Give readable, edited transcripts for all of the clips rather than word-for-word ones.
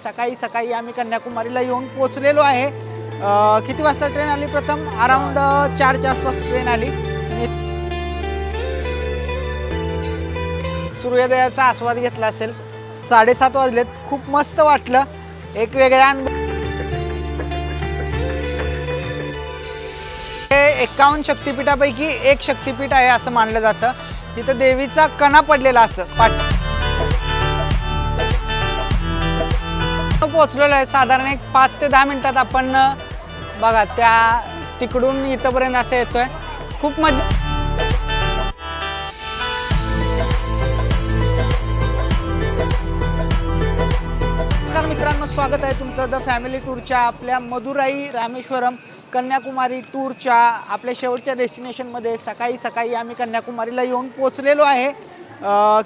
सकाळी सकाळी आम्ही कन्याकुमारीला येऊन पोचलेलो आहे। किती वाजता ट्रेन आली? प्रथम अराउंड 4च्या आसपास ट्रेन आली। सूर्योदयाचा आस्वाद घेतला असेल। 7:30 वाजलेत। खूप मस्त वाटलं, एक वेगळ्या 51 शक्तिपीठापैकी एक शक्तिपीठ आहे असं मानलं जातं। तिथं देवीचा कणा पडलेला असं पोहोचलेलो आहे। साधारण एक 5 ते 10 मिनिटात आपण बघा त्या तिकडून इथपर्यंत असं येतोय। खूप मजा। मित्रांनो, स्वागत आहे तुमचं द फॅमिली टूरच्या आपल्या मदुराई रामेश्वरम कन्याकुमारी टूरच्या आपल्या शेवटच्या डेस्टिनेशनमध्ये। सकाळी सकाळी आम्ही कन्याकुमारीला येऊन पोचलेलो आहे।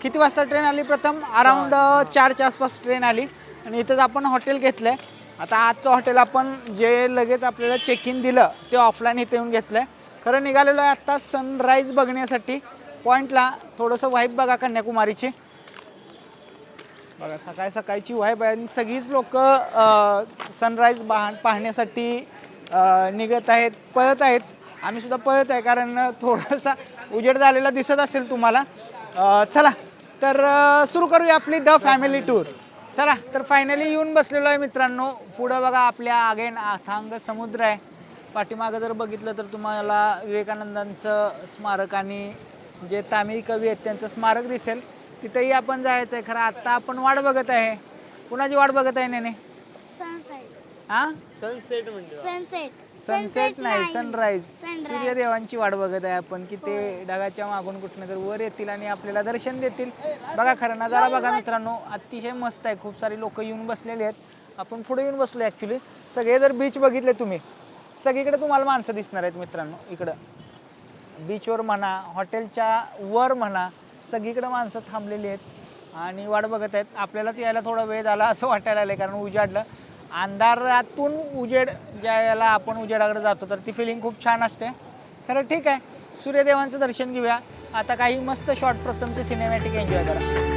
किती वाजता ट्रेन आली? प्रथम अराउंड 4च्या आसपास ट्रेन आली आणि इथंच आपण हॉटेल घेतलं आहे। आता आजचं हॉटेल आपण जे लगेच आपल्याला चेक इन दिलं ते ऑफलाईन इथे येऊन घेतलं आहे। खरं निघालेलो आहे आत्ता सनराईज बघण्यासाठी पॉईंटला। थोडंसं वाईब बघा कन्याकुमारीची, बघा सकाळी सकाळची वाईब आहे आणि सगळीच लोक सनराईज पाहण्यासाठी निघत आहेत, पळत आहेत। आम्ही सुद्धा पळत आहे कारण थोडासा उजेड झालेला दिसत असेल तुम्हाला। चला तर सुरू करूया आपली द फॅमिली टूर। चला तर फायनली येऊन बसलेलो आहे मित्रांनो। पुढं बघा आपल्या अगेन अथांग समुद्र आहे। पाठीमागं जर बघितलं तर तुम्हाला विवेकानंदांचं स्मारक आणि जे तामिळ कवी आहेत त्यांचं स्मारक दिसेल। तिथेही आपण जायचं आहे। खरं आत्ता आपण वाट बघत आहे। कुणाची वाट बघत आहे नेने? सनसेट म्हणजे सनसेट नाही, सनराईज। सूर्यदेवांची वाट बघत आहे आपण की ते ढगाच्या मागून कुठनं तर वर येतील आणि आपल्याला दर्शन देतील। बघा खरं नजारा बघा मित्रांनो, अतिशय मस्त आहे। खूप सारे लोक येऊन बसलेले आहेत। आपण पुढे येऊन बसलो ॲक्च्युली। सगळे जर बीच बघितले तुम्ही, सगळीकडे तुम्हाला माणसं दिसणार आहेत मित्रांनो। इकडं बीचवर म्हणा, हॉटेलच्या वर म्हणा, सगळीकडे माणसं थांबलेली आहेत आणि वाट बघत आहेत। आपल्यालाच यायला थोडा वेळ झाला असं वाटायला लागलं कारण उजाडलं। अंधारातून उजेड ज्या वेळेला आपण उजेडाकडे जातो तर ती फिलिंग खूप छान असते। खरं ठीक आहे, सूर्यदेवांचं दर्शन घेऊया आता। काही मस्त शॉर्ट प्रथमचे सिनेमॅटिक एन्जॉय करा।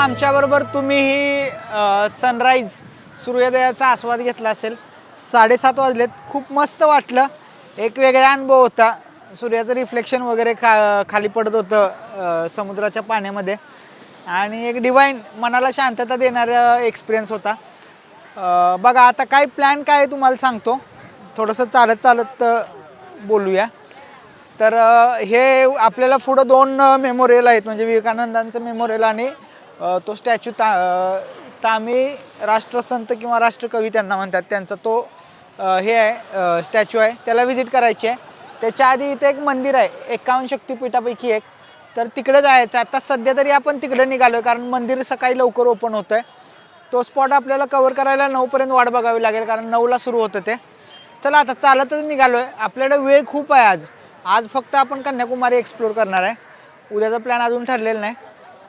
आमच्याबरोबर तुम्हीही सनराईज सूर्योदयाचा आस्वाद घेतला असेल। 7:30 वाजलेत। खूप मस्त वाटलं, एक वेगळा अनुभव होता। सूर्याचं रिफ्लेक्शन वगैरे खाली पडत होतं समुद्राच्या पाण्यामध्ये आणि एक डिवाईन मनाला शांतता देणारा एक्सपिरियन्स होता। बघा आता काय प्लॅन काय आहे तुम्हाला सांगतो। थोडंसं चालत चालत बोलूया। तर हे आपल्याला पुढं 2 मेमोरियल आहेत, म्हणजे विवेकानंदांचं मेमोरियल आणि तो स्टॅच्यू तामिळ राष्ट्रसंत किंवा राष्ट्रकवी त्यांना म्हणतात, त्यांचा तो हे आहे स्टॅच्यू आहे, त्याला व्हिजिट करायची आहे। त्याच्या आधी इथे एक मंदिर आहे 51 शक्तिपीठापैकी एक, तर तिकडे जायचं। आता सध्या तरी आपण तिकडे निघालो आहे कारण मंदिर सकाळी लवकर ओपन होतं आहे। तो स्पॉट आपल्याला कवर करायला 9पर्यंत वाट बघावी लागेल कारण 9ला सुरू होतं ते। चला आता चालतच निघालो आहे। आपल्याकडे वेळ खूप आहे आज फक्त आपण कन्याकुमारी एक्सप्लोर करणार आहे। उद्याचा प्लॅन अजून ठरलेला नाही।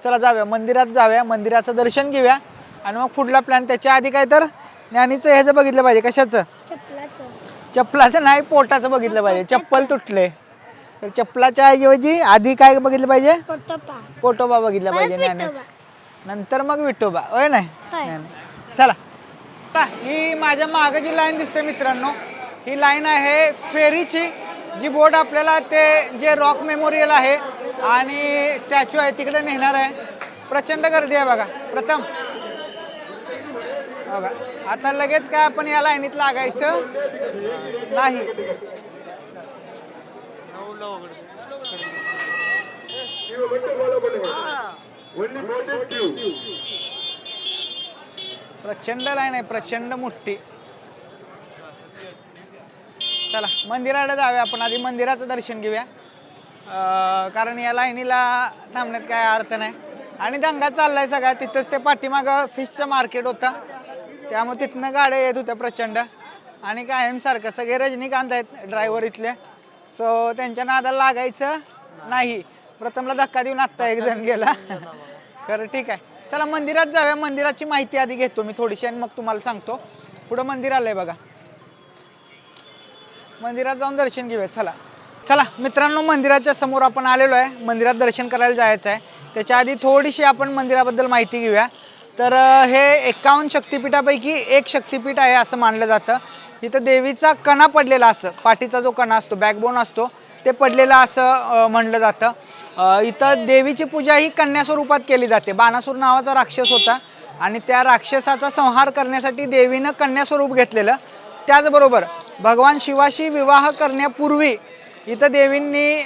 चला जाऊया, मंदिरात जाऊया, मंदिराचं दर्शन घेऊया आणि मग पुढला प्लॅन। त्याच्या आधी काय तर ज्ञानीचं ह्याचं बघितलं पाहिजे। कशाचं? चप्पलाचं नाही, पोटाचं बघितलं पाहिजे। चप्पल तुटले तर चप्पलाच्या ऐवजी आधी काय बघितलं पाहिजे? पोटोबा बघितलं पाहिजे ज्ञानेचं, नंतर मग विठोबा, होय नाही? चला, ही माझ्या मागे जी लाईन दिसते मित्रांनो, ही लाईन आहे फेरीची। जी बोट आपल्याला ते जे रॉक मेमोरियल आहे आणि स्टॅच्यू आहे तिकडे नेणार आहे। प्रचंड गर्दी आहे बघा। प्रथम बघा, आता लगेच काय आपण या लाईनीत लागायचं नाही। प्रचंड लाईन आहे, प्रचंड मोठी। चला मंदिराकडे जाऊया आपण, आधी मंदिराचं दर्शन घेऊया. कारण या लाईनीला थांबण्यात काय अर्थ नाही आणि दंगा चाललाय सगळा. तिथंच ते पाठीमागं फिशचं मार्केट होतं, त्यामुळे तिथनं गाड्या येत होत्या प्रचंड. आणि कायमसारखं सगळे रजनीकांत आहेत ड्रायव्हर इथले, सो त्यांच्या नादाला लागायचं नाही. प्रथमला धक्का देऊन आत्ता एक जण गेला. खरं ठीक आहे, चला मंदिरात जाऊया. मंदिराची माहिती आधी घेतो मी थोडीशी आणि मग तुम्हाला सांगतो. पुढं मंदिर आलंय बघा, मंदिरात जाऊन दर्शन घेऊया. चला चला मित्रांनो, मंदिराच्या समोर आपण आलेलो आहे. मंदिरात दर्शन करायला जायचं आहे. त्याच्या आधी थोडीशी आपण मंदिराबद्दल माहिती घेऊया. तर हे 51 शक्तिपीठापैकी एक शक्तिपीठ आहे असं मानलं जातं. इथं देवीचा कणा पडलेला, असं पाठीचा जो कणा असतो, बॅकबोन असतो, ते पडलेलं असं म्हणलं जातं. इथं देवीची पूजा ही कन्या स्वरूपात केली जाते. बाणासूर नावाचा राक्षस होता आणि त्या राक्षसाचा संहार करण्यासाठी देवीनं कन्या स्वरूप घेतलेलं. त्याचबरोबर भगवान शिवाशी विवाह करण्यापूर्वी इथं देवींनी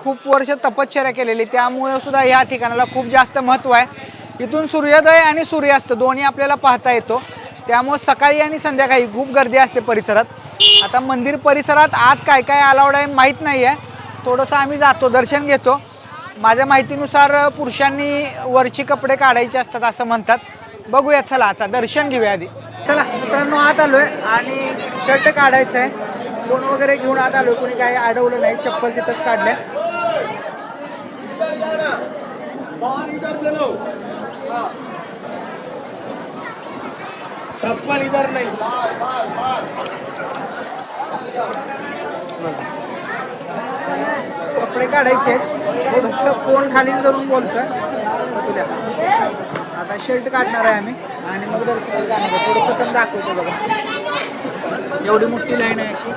खूप वर्ष तपश्चर्या केलेली, त्यामुळे सुद्धा या ठिकाणाला खूप जास्त महत्त्व आहे. इथून सूर्योदय आणि सूर्यास्त दोन्ही आपल्याला पाहता येतो, त्यामुळे सकाळी आणि संध्याकाळी खूप गर्दी असते परिसरात. आता मंदिर परिसरात आत काय काय अलाउड आहे माहीत नाही आहे, थोडंसं आम्ही जातो, दर्शन घेतो. माझ्या माहितीनुसार पुरुषांनी वरची कपडे काढायचे असतात असं म्हणतात. बघूया, चला आता दर्शन घेऊया आधी. चला मित्रांनो, आत आलोय आणि शर्ट काढायचं आहे. फोन वगैरे घेऊन आत आलोय, कोणी काही अडवलं नाही, चप्पल तिथंच काढल्या. चप्पल इधर नहीं. कपडे काढायचे, थोडंसं फोन खाली धरून बोलतोय. आता शर्ट काढणार आहे आम्ही आणि मग दर्शनाला जाणार आहे. थोडं प्रथम दाखवतो बघा, एवढी मोठी लाईन आहे अशी.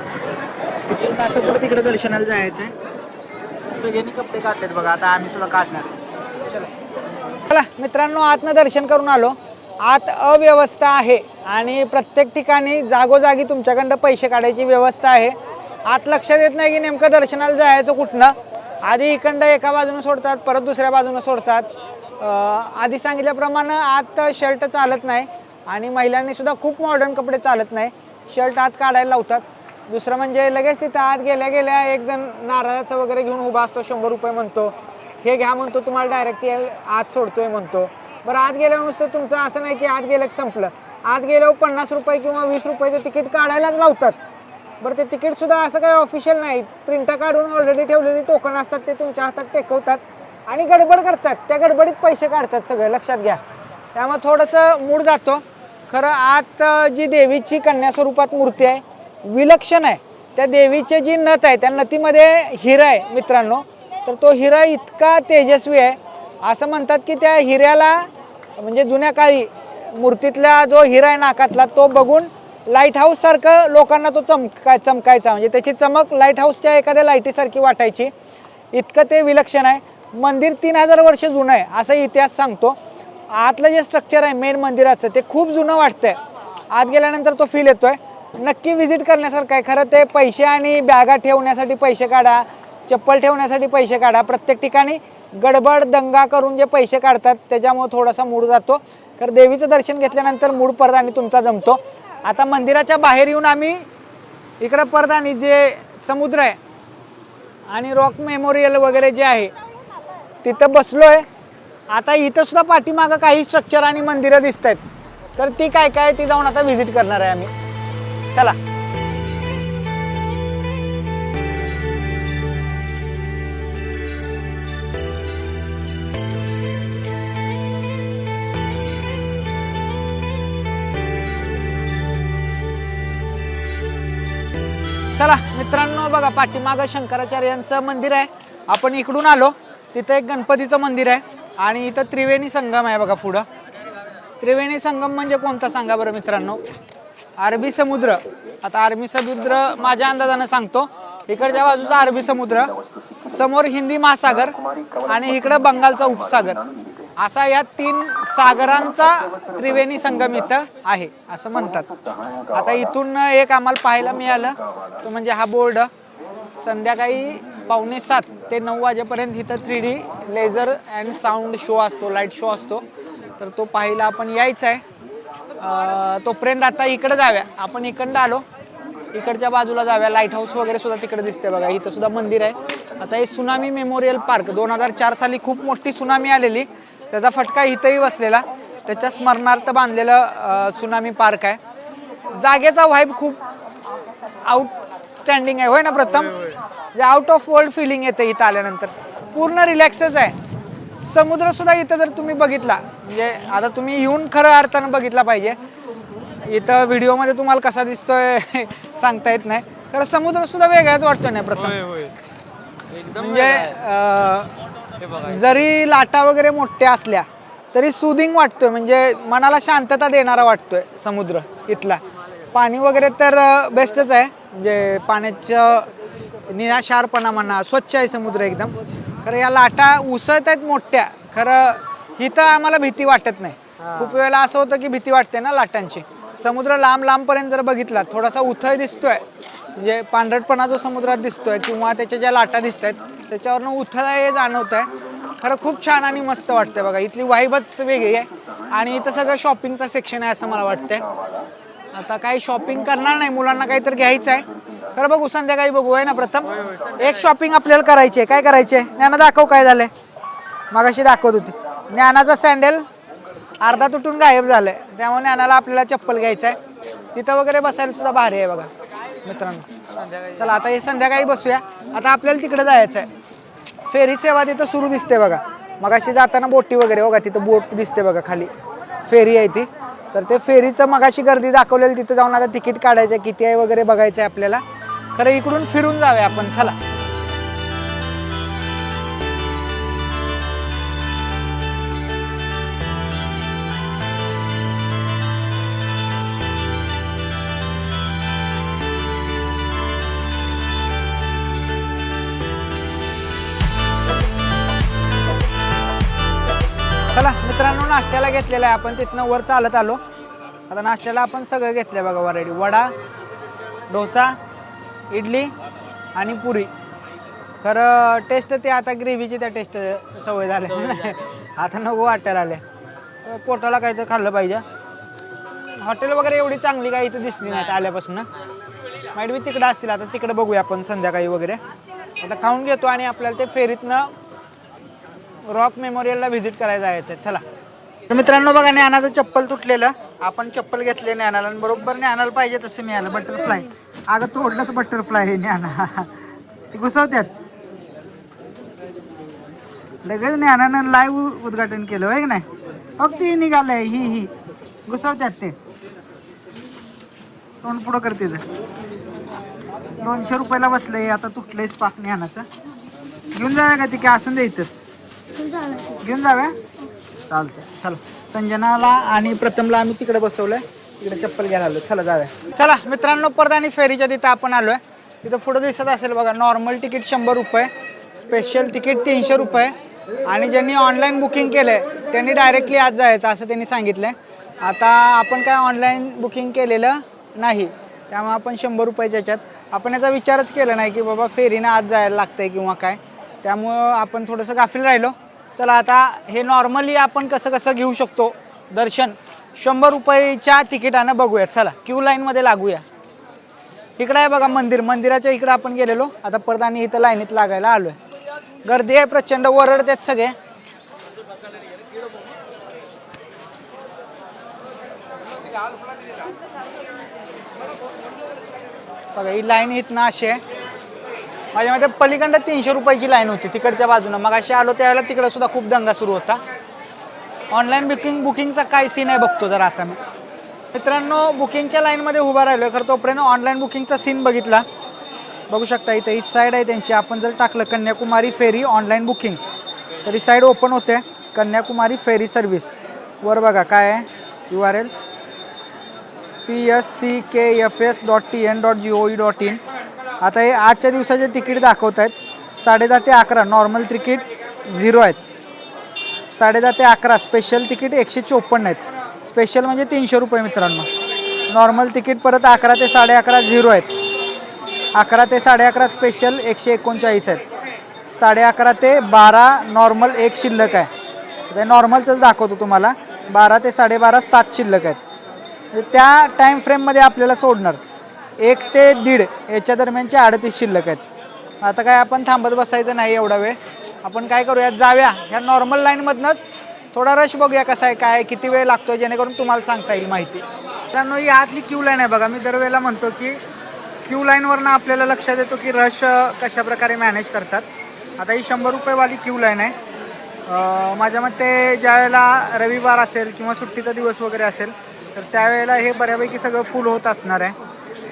तिकडून असं परत तिकडे दर्शनाला जायचं आहे. सगळ्यांनी कपडे काढलेत बघा, आता आम्ही सुद्धा काढणार. चला मित्रांनो, आतनं दर्शन करून आलो. आत अव्यवस्था आहे आणि प्रत्येक ठिकाणी जागोजागी तुमच्याकडं पैसे काढायची व्यवस्था आहे. आत लक्षात येत नाही की नेमकं दर्शनाला जायचं कुठनं. आधी इकडं एका बाजूनं सोडतात, परत दुसऱ्या बाजूनं सोडतात. आधी सांगितल्याप्रमाणे आत शर्ट चालत नाही आणि महिलांनी सुद्धा खूप मॉडर्न कपडे चालत नाही, शर्ट आत काढायला लावतात. दुसरं म्हणजे लगेच तिथं आत गेल्या गेल्या एक जण नारळाचं वगैरे घेऊन उभा असतो, 100 रुपये म्हणतो, हे घ्या म्हणतो, तुम्हाला डायरेक्ट आत सोडतोय म्हणतो. बरं, आत गेल्यावर नुसतं तुमचं असं नाही की आत गेलं संपलं, आत गेल्यावर 50 रुपये किंवा 20 रुपयाचं तिकीट काढायलाच लावतात. बरं, ते तिकीटसुद्धा असं काही ऑफिशियल नाही, प्रिंटा काढून ऑलरेडी ठेवलेली टोकन असतात, ते तुमच्या हातात टेकवतात आणि गडबड करतात. त्या गडबडीत पैसे काढतात सगळं, लक्षात घ्या. त्यामुळे थोडंसं मूड जातो. खरं आत जी देवीची कन्या स्वरूपात मूर्ती आहे, विलक्षण आहे. त्या देवीचे जी नथ आहे, त्या नथीमध्ये हिरा आहे मित्रांनो. तर तो हिरा इतका तेजस्वी आहे, असं म्हणतात की त्या हिऱ्याला म्हणजे जुन्या काळी मूर्तीतला जो हिरा आहे नाकातला, तो बघून लाईट हाऊस सारखं लोकांना तो चमकायचा, म्हणजे त्याची चमक लाईट हाऊसच्या एखाद्या लाईटीसारखी वाटायची, इतकं ते विलक्षण आहे. मंदिर 3000 वर्ष जुनं आहे असं इतिहास सांगतो. आतलं जे स्ट्रक्चर आहे मेन मंदिराचं, ते खूप जुनं वाटतंय. आत गेल्यानंतर तो फील येतोय. नक्की व्हिजिट करण्यासारखं आहे. खरं ते पैसे आणि बॅगा ठेवण्यासाठी पैसे काढा, चप्पल ठेवण्यासाठी पैसे काढा, प्रत्येक ठिकाणी गडबड दंगा करून जे पैसे काढतात त्याच्यामुळे थोडासा मूड जातो. तर देवीचं दर्शन घेतल्यानंतर मूड परत आणि तुमचा जमतो. आता मंदिराच्या बाहेर येऊन आम्ही इकडं परत आणि जे समुद्र आहे आणि रॉक मेमोरियल वगैरे जे आहे तिथं बसलोय. आता इथं सुद्धा पाठीमागं काही स्ट्रक्चर आणि मंदिरं दिसत आहेत, तर ती काय काय ती जाऊन आता व्हिजिट करणार आहे आम्ही. चला. चला मित्रांनो, बघा पाठीमागं शंकराचार्यांचं मंदिर आहे. आपण इकडून आलो, तिथं एक गणपतीचं मंदिर आहे आणि इथं त्रिवेणी संगम आहे बघा पुढं. त्रिवेणी संगम म्हणजे कोणता सांगा बरं मित्रांनो? अरबी समुद्र. आता अरबी समुद्र माझ्या अंदाजानं सांगतो, इकडच्या बाजूचा अरबी समुद्र, समोर हिंदी महासागर आणि इकडं बंगालचा उपसागर, असा या 3 सागरांचा त्रिवेणी संगम इथं आहे असं म्हणतात. आता इथून एक आम्हाला पाहायला मिळालं, तो म्हणजे हा बोर्ड. संध्याकाळी 6:45 ते 9 वाजेपर्यंत इथं 3D laser and sound show असतो, लाईट शो असतो, तर तो पाहायला आपण यायचं आहे. तोपर्यंत आता इकडं जाऊया. आपण इकडं आलो, इकडच्या बाजूला जाऊया, लाईट हाऊस वगैरे सुद्धा तिकडे दिसते बघा. इथं सुद्धा मंदिर आहे. आता हे सुनामी मेमोरियल पार्क 2004 साली खूप मोठी सुनामी आलेली, त्याचा फटका इथंही बसलेला, त्याच्या स्मरणार्थ बांधलेलं सुनामी पार्क आहे. जागेचा व्हाईब खूप आउटस्टँडिंग आहे, होय ना प्रथम? जे आउट ऑफ वर्ल्ड फिलिंग येते इथं आल्यानंतर, पूर्ण रिलॅक्सच आहे. समुद्र सुद्धा इथं जर तुम्ही बघितला, म्हणजे आता तुम्ही येऊन खरं अर्थानं बघितला पाहिजे. इथं व्हिडिओमध्ये तुम्हाला कसा दिसतोय सांगता येत नाही, तर समुद्र सुद्धा वेगळाच वाटतो नाही प्रथम. म्हणजे जरी लाटा वगैरे मोठ्या असल्या तरी सुदिंग वाटतोय, म्हणजे मनाला शांतता देणारा वाटतोय समुद्र इथला. पाणी वगैरे तर बेस्टच आहे, म्हणजे पाण्याचं निराशारपणा म्हणा, स्वच्छ आहे समुद्र एकदम. खरं या लाटा उसळत आहेत मोठ्या, खरं इथं आम्हाला भीती वाटत नाही. खूप वेळेला असं होतं की भीती वाटते ना लाटांची. समुद्र लांब लांबपर्यंत जर बघितला, थोडासा उथळ दिसतोय, म्हणजे पांढरटपणा जो समुद्रात दिसतोय किंवा त्याच्या ज्या लाटा दिसत आहेत त्याच्यावरनं उथळ हे जाणवत आहे. खरं खूप छान आणि मस्त वाटतंय बघा. इथली वाईबच वेगळी आहे. आणि इथं सगळं शॉपिंगचा सेक्शन आहे असं मला वाटतंय. आता काही शॉपिंग करणार नाही, मुलांना काहीतरी घ्यायचं आहे. खरं बघू, संध्याकाळी बघू, आहे ना प्रथम? एक शॉपिंग आपल्याला करायची आहे. काय करायची आहे? ज्ञाना दाखव काय झालंय. मगाशी दाखवत होती. ज्ञानाचा सँडल अर्धा तुटून गायब झालाय, त्यामुळे ज्ञानाला आपल्याला चप्पल घ्यायचं आहे. तिथं वगैरे बसायला सुद्धा भारी आहे बघा मित्रांनो. चला आता हे संध्याकाळी बसूया. आता आपल्याला तिकडे जायचं आहे. फेरी सेवा तिथं सुरू दिसते बघा. मगाशी जाताना बोटी वगैरे बघा, तिथं बोट दिसते बघा खाली, फेरी आहे ती. तर ते फेरीचं मगाशी गर्दी दाखवलेली, तिथं जाऊन आता तिकीट काढायचं, किती आहे वगैरे बघायचं आहे आपल्याला. खरं इकडून फिरून जाऊया आपण, चला. चला मित्रांनो, नाश्त्याला घेतलेला आहे आपण, तिथनं वर चालत आलो. आता नाश्त्याला आपण सगळं घेतलं बघा व्हरायटी. वडा, डोसा, इडली आणि पुरी. खरं टेस्ट ते आता ग्रेव्हीची त्या टेस्ट सवय झाली आता नको वाटायला आले. पोटाला काहीतरी खाल्लं पाहिजे. हॉटेल वगैरे एवढी चांगली काही इथं दिसली नाही आल्यापासून. माईट बी तिकडं असतील, आता तिकडं बघूया आपण संध्याकाळी वगैरे. आता खाऊन घेतो आणि आपल्याला ते फेरीतनं रॉक मेमोरियलला व्हिजिट करायला जायचं आहे. चला. तर मित्रांनो बघा, ज्ञानाचं चप्पल तुटलेलं, आपण चप्पल घेतले ज्ञानाला, आणि बरोबर ज्ञानाला पाहिजे तसं मिळालं. बटरफ्लाय. अगं तोडलंच बटरफ्लाय हे ज्ञाना, ती घुसवत्यात लगेच. ज्ञानानं लाईव्ह उद्घाटन केलं होय की नाही? फक्त ही निघालंय, ही घुसवत्यात ते, तोंड पुढं करते. 200 रुपयाला बसलंय, आता तुटलंयच पाक ज्ञानाचं. घेऊन जाऊया का? ती काय असून दे इथंच घेऊन जाऊया. चालतंय, चला. संजनाला आणि प्रथमला आम्ही तिकडे बसवलंय, तिकडे चप्पल घ्यायला आलो. चला जाऊया. चला मित्रांनो, परत आणि फेरीच्या तिथं आपण आलोय. तिथं पुढं दिसत असेल बघा, नॉर्मल तिकीट 100 रुपये, स्पेशल तिकीट 300 रुपये. आणि ज्यांनी ऑनलाईन बुकिंग केलंय त्यांनी डायरेक्टली आज जायचं असं त्यांनी सांगितलंय. आता आपण काय ऑनलाईन बुकिंग केलेलं नाही, त्यामुळे आपण 100 रुपयाच्या ह्याच्यात आपण याचा विचारच केला नाही की बाबा फेरीनं आज जायला लागतंय किंवा काय, त्यामुळं आपण थोडंसं गाफील राहिलो. चला आता हे नॉर्मली आपण कसं कसं घेऊ शकतो दर्शन 100 रुपयाच्या तिकिटानं बघूया. चला क्यू लाईनमध्ये लागूया. इकडं आहे बघा मंदिर, मंदिराच्या इकडं आपण गेलेलो, आता परत आणि इथं लाईनीत लागायला आलोय. गर्दी आहे प्रचंड, वरडतात सगळे. बघा ही लाईन इथनं अशी आहे. माझ्या मध्ये पलीकडं 300 रुपयाची लाईन होती तिकडच्या बाजूनं. मग अशी आलो त्यावेळेला तिकडं सुद्धा खूप दंगा सुरू होता. ऑनलाईन बुकिंगचा काय सीन आहे बघतो जरा आता मी. मित्रांनो बुकिंगच्या लाईनमध्ये उभा राहिलो, खरं तोपर्यंत ऑनलाईन बुकिंगचा सीन बघितला. बघू शकता इथं ही साईड आहे त्यांची. आपण जर टाकलं कन्याकुमारी फेरी ऑनलाईन बुकिंग, तरी साईड ओपन होते. कन्याकुमारी फेरी सर्व्हिस वर बघा काय आहे URL psckfs.tn.gov.in. आता हे आजच्या दिवसाचे तिकीट दाखवत आहेत. 10:30 ते 11 नॉर्मल तिकीट 0 आहेत. 10:30 ते 11 स्पेशल तिकीट 154 आहेत. स्पेशल म्हणजे 300 रुपये मित्रांनो. नॉर्मल तिकीट परत 11 ते 11:30 0 आहेत. 11 ते 11:30 स्पेशल 139 आहेत. 11:30 ते 12 नॉर्मल 1 शिल्लक आहे. ते नॉर्मलचंच दाखवतो तुम्हाला. 12 ते 12:30 7 शिल्लक आहेत. त्या टाईम फ्रेममध्ये आपल्याला सोडणार. 1 ते 1.5 याच्या दरम्यानचे 38 शिल्लक आहेत. आता काय आपण थांबत बसायचं नाही एवढा वेळ. आपण काय करूया, जाऊया ह्या नॉर्मल लाईनमधनंच थोडा रश बघूया कसा आहे, काय किती वेळ लागतो, जेणेकरून तुम्हाला सांगता येईल माहिती. मित्रांनो, ही आतली क्यू लाईन आहे बघा. मी दरवेळेला म्हणतो की क्यू लाईनवरनं आपल्याला लक्षात येतो की रश कशा प्रकारे मॅनेज करतात. आता ही 100 रुपयेवाली क्यू लाईन आहे. माझ्या मते ज्या वेळेला रविवार असेल किंवा सुट्टीचा दिवस वगैरे असेल तर त्यावेळेला हे बऱ्यापैकी सगळं फुल होत असणार आहे.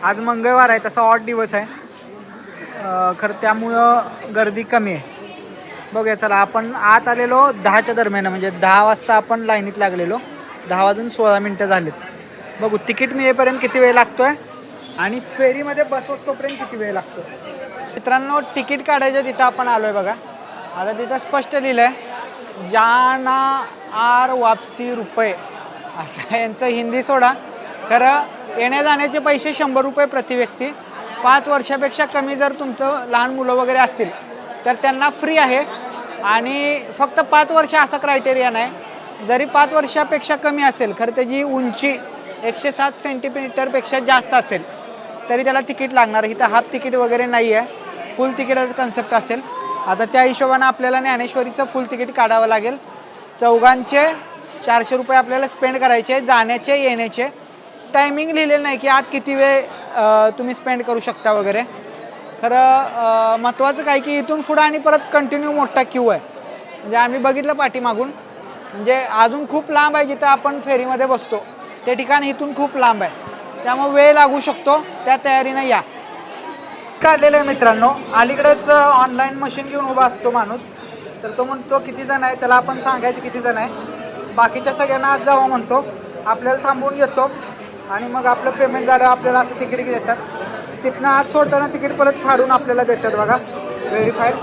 आज मंगळवार आहे, तसा ऑड दिवस आहे. खरं त्यामुळं गर्दी कमी आहे. बघूया चला, आपण आत आलेलो 10च्या दरम्यान, म्हणजे 10 वाजता आपण लाईनीत लागलेलो. 10 वाजून 16 मिनटं झालेत. बघू तिकीट मिळेपर्यंत किती वेळ लागतो आहे आणि फेरीमध्ये बसवस तोपर्यंत किती वेळ लागतो. मित्रांनो, तिकीट काढायचं तिथं आपण आलो आहे बघा. आता तिथं स्पष्ट लिहिलं आहे जाना आर वापसी रुपये. आता यांचं हिंदी सोडा, खरं येण्या जाण्याचे पैसे 100 रुपये प्रति व्यक्ती. 5 वर्षापेक्षा कमी जर तुमचं लहान मुलं वगैरे असतील तर त्यांना फ्री आहे. आणि फक्त 5 वर्ष असा क्रायटेरिया नाही. जरी 5 वर्षापेक्षा कमी असेल, खरं त्याची उंची 107 सेंटीमीटरपेक्षा जास्त असेल तरी त्याला तिकीट लागणार. इथं हाफ तिकीट वगैरे नाही आहे, फुल तिकीटाचं कन्सेप्ट असेल. आता त्या हिशोबानं आपल्याला ज्ञानेश्वरीचं फुल तिकीट काढावं लागेल. चौघांचे 400 रुपये आपल्याला स्पेंड करायचे, जाण्याचे येण्याचे. टायमिंग लिहिलेलं नाही की आत किती वेळ तुम्ही स्पेंड करू शकता वगैरे. खरं महत्त्वाचं काय की इथून पुढं आणि परत कंटिन्यू मोठा क्यू आहे. म्हणजे आम्ही बघितलं पाठीमागून, म्हणजे अजून खूप लांब आहे जिथं आपण फेरीमध्ये बसतो ते ठिकाण इथून खूप लांब आहे. त्यामुळे वेळ लागू शकतो, त्या तयारीनं या. काढलेलं आहे मित्रांनो. अलीकडेच ऑनलाईन मशीन घेऊन उभा असतो माणूस, तर तो म्हणतो किती जण आहे, त्याला आपण सांगायचं किती जण आहे. बाकीच्या सगळ्यांना आज जावं म्हणतो, आपल्याला थांबवून घेतो आणि मग आपलं पेमेंट झालं आपल्याला असं तिकीट देतात. तिथनं आत सोडताना तिकीट परत फाडून आपल्याला देतात बघा, व्हेरीफाईड.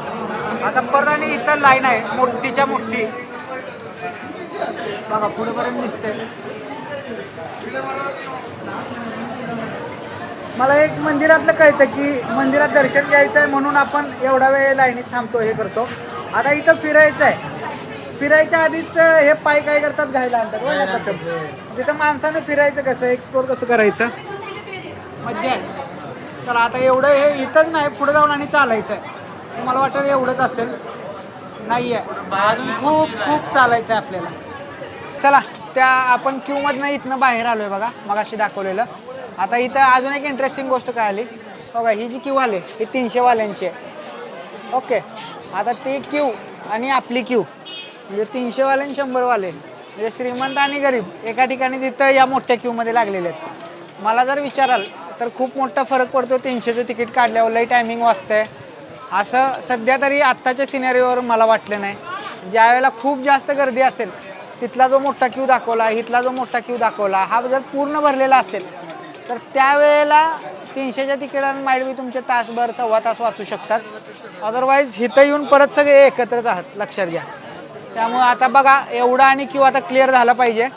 आता परत आणि इथं लाईन आहे मोठीच्या मोठी बघा, पुढेपर्यंत दिसते. मला एक मंदिरातलं कळतं की मंदिरात दर्शन घ्यायचं आहे म्हणून आपण एवढा वेळ लाईनीत थांबतो, हे करतो. आता इथं फिरायचं आहे, फिरायच्या आधीच हे पाय काय करतात, घायला आणतात. तिथं माणसानं फिरायचं कसं, एक्सप्लोर कसं करायचं, मज्जा आहे. तर आता एवढं हे इथंच नाही, पुढे जाऊन आणि चालायचं आहे. मला वाटतं एवढंच असेल, नाही आहे अजून, खूप खूप चालायचं आहे आपल्याला. चला, त्या आपण क्यूमधनं इथनं बाहेर आलो आहे बघा, मगाशी दाखवलेलं. आता इथं अजून एक इंटरेस्टिंग गोष्ट काय आली बघा. ही जी क्यू आली ही 300 वाल्यांची आहे. ओके, आता ती क्यू आणि आपली क्यू, म्हणजे 300 वाले आणि 100 वाले, म्हणजे श्रीमंत आणि गरीब एका ठिकाणी तिथं या मोठ्या क्यूमध्ये लागलेले आहेत. मला जर विचाराल तर खूप मोठा फरक पडतो 300चं तिकीट काढल्यावर. लई टायमिंग वाचतंय असं सध्या तरी आत्ताच्या सिनेरिओवर मला वाटलं नाही. ज्या वेळेला खूप जास्त गर्दी असेल, तिथला जो मोठा क्यू दाखवला, इथला जो मोठा क्यू दाखवला, हा जर पूर्ण भरलेला असेल तर त्यावेळेला 300च्या तिकिटानं माइट बी तुमचे तासभर 1.25 तास वाचू शकतात. अदरवाईज इथं येऊन परत सगळे एकत्रच आहात, लक्षात घ्या. त्यामुळं आता बघा, एवढा आणि क्यू आता क्लिअर झाला पाहिजे.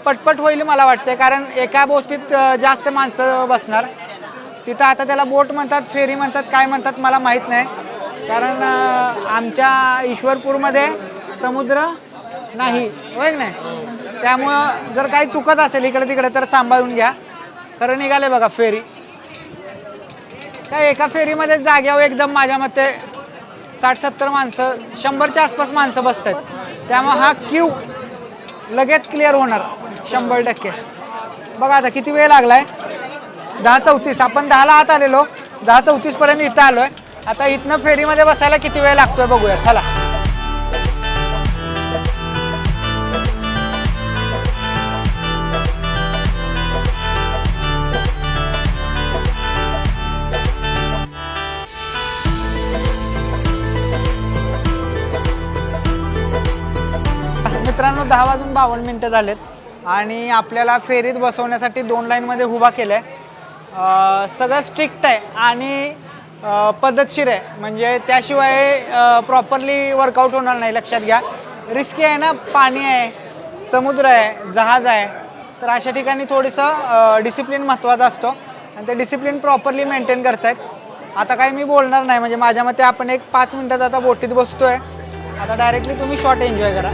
पटपट होईल मला वाटते, कारण एका गोष्टीत जास्त माणसं बसणार. तिथं आता त्याला बोट म्हणतात, फेरी म्हणतात, काय म्हणतात मला माहीत नाही. कारण आमच्या ईश्वरपूरमध्ये समुद्र नाही, होय नाही. त्यामुळं जर काही चुकत असेल इकडे तिकडे तर सांभाळून घ्या. खरं निघाले बघा फेरी. काय एका फेरीमध्ये जाग्यावर एकदम माझ्या मते 60-70 माणसं, 100च्या आसपास माणसं बसतात. त्यामुळे हा क्यू लगेच क्लिअर होणार 100%. बघा आता किती वेळ लागलाय, 10:34. आपण 10ला आत आलेलो, 10:34 पर्यंत इथं आलोय. आता इथनं फेरीमध्ये बसायला किती वेळ लागतोय बघूया, चला. मित्रांनो, 10:52 झालेत आणि आपल्याला फेरीत बसवण्यासाठी 2 लाईनमध्ये उभा केलं आहे. सगळं स्ट्रिक्ट आहे आणि पद्धतशीर आहे, म्हणजे त्याशिवाय प्रॉपरली वर्कआउट होणार नाही, लक्षात घ्या. रिस्की आहे ना, पाणी आहे, समुद्र आहे, जहाज आहे. तर अशा ठिकाणी थोडंसं डिसिप्लिन महत्त्वाचा असतो आणि ते डिसिप्लिन प्रॉपरली मेंटेन करतायत. आता काही मी बोलणार नाही, म्हणजे माझ्या मते आपण एक 5 मिनटात आता बोटीत बसतोय. आता डायरेक्टली तुम्ही शॉट एन्जॉय करा.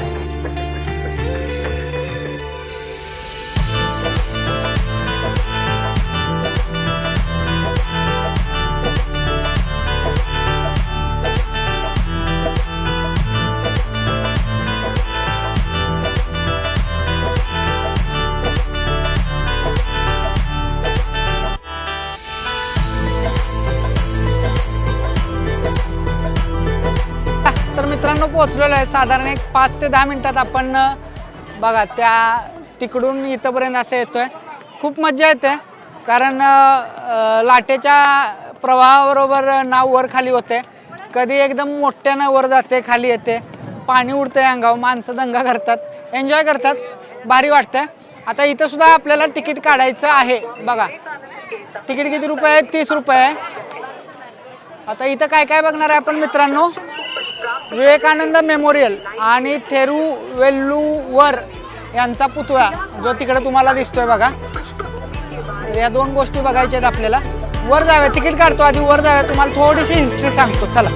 मित्रांनो पोहोचलेलो आहे. साधारण एक 5 ते 10 मिनिटात आपण बघा त्या तिकडून इथंपर्यंत असं येतोय. खूप मजा येते कारण लाटेच्या प्रवाहाबरोबर नाव वर खाली होते. कधी एकदम मोठ्यानं वर जाते, खाली येते, पाणी उडतंय अंगावर, माणसं दंगा करतात, एन्जॉय करतात, भारी वाटतंय. आता इथं सुद्धा आपल्याला तिकीट काढायचं आहे. बघा तिकीट किती रुपये आहे? 30 रुपये आहे. आता इथं काय काय बघणार आहे आपण मित्रांनो? विवेकानंद मेमोरियल आणि थेरुवेल्लुवर यांचा पुतळा जो तिकडे तुम्हाला दिसतोय बघा. या दोन गोष्टी बघायच्या आहेत आपल्याला. वर जाऊया, तिकीट काढतो आधी, वर जाऊया, तुम्हाला थोडीशी हिस्ट्री सांगतो. चला.